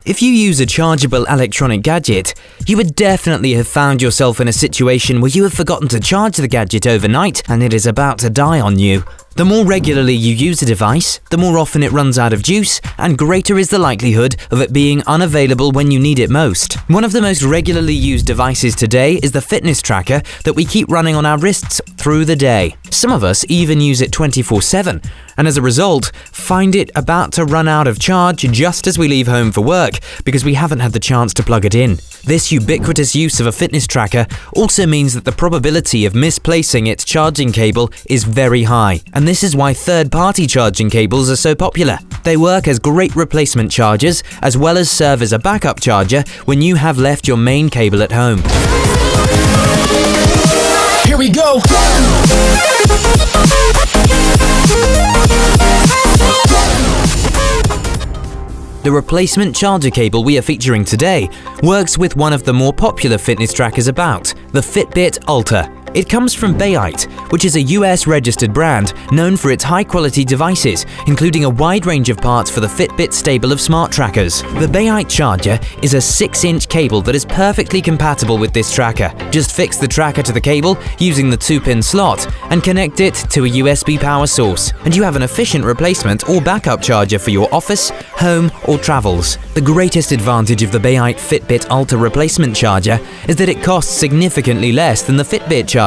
If you use a chargeable electronic gadget, you would definitely have found yourself in a situation where you have forgotten to charge the gadget overnight and it is about to die on you. The more regularly you use a device, the more often it runs out of juice, and greater is the likelihood of it being unavailable when you need it most. One of the most regularly used devices today is the fitness tracker that we keep running on our wrists through the day. Some of us even use it 24/7, and as a result, find it about to run out of charge just as we leave home for work because we haven't had the chance to plug it in. This ubiquitous use of a fitness tracker also means that the probability of misplacing its charging cable is very high, and this is why third-party charging cables are so popular. They work as great replacement chargers as well as serve as a backup charger when you have left your main cable at home. Here we go! The replacement charger cable we are featuring today works with one of the more popular fitness trackers about, the Fitbit Ultra. It comes from Bayite, which is a US-registered brand known for its high-quality devices, including a wide range of parts for the Fitbit stable of smart trackers. The Bayite charger is a 6-inch cable that is perfectly compatible with this tracker. Just fix the tracker to the cable using the 2-pin slot and connect it to a USB power source, and you have an efficient replacement or backup charger for your office, home, or travels. The greatest advantage of the Bayite Fitbit Ultra replacement charger is that it costs significantly less than the Fitbit charger,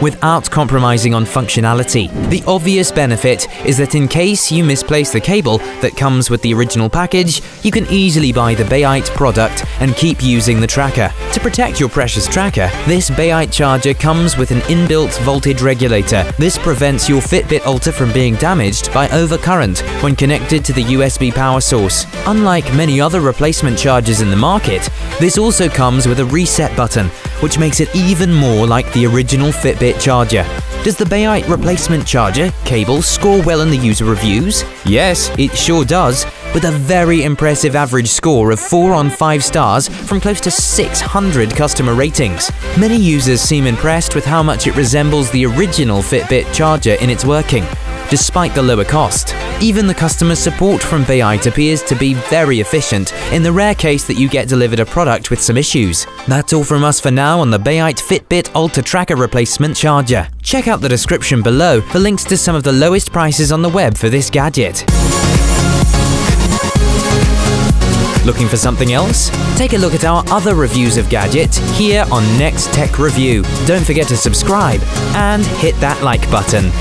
without compromising on functionality. The obvious benefit is that in case you misplace the cable that comes with the original package, you can easily buy the Bayite product and keep using the tracker. To protect your precious tracker, this Bayite charger comes with an inbuilt voltage regulator. This prevents your Fitbit Ultra from being damaged by overcurrent when connected to the USB power source. Unlike many other replacement chargers in the market, this also comes with a reset button, which makes it even more like the original Fitbit charger. Does the Bayite replacement charger cable score well in the user reviews? Yes, it sure does, with a very impressive average score of 4 on 5 stars from close to 600 customer ratings. Many users seem impressed with how much it resembles the original Fitbit charger in its working, despite the lower cost. Even the customer support from Bayite appears to be very efficient in the rare case that you get delivered a product with some issues. That's all from us for now on the Bayite Fitbit Ultra Tracker Replacement Charger. Check out the description below for links to some of the lowest prices on the web for this gadget. Looking for something else? Take a look at our other reviews of gadgets here on Next Tech Review. Don't forget to subscribe and hit that like button.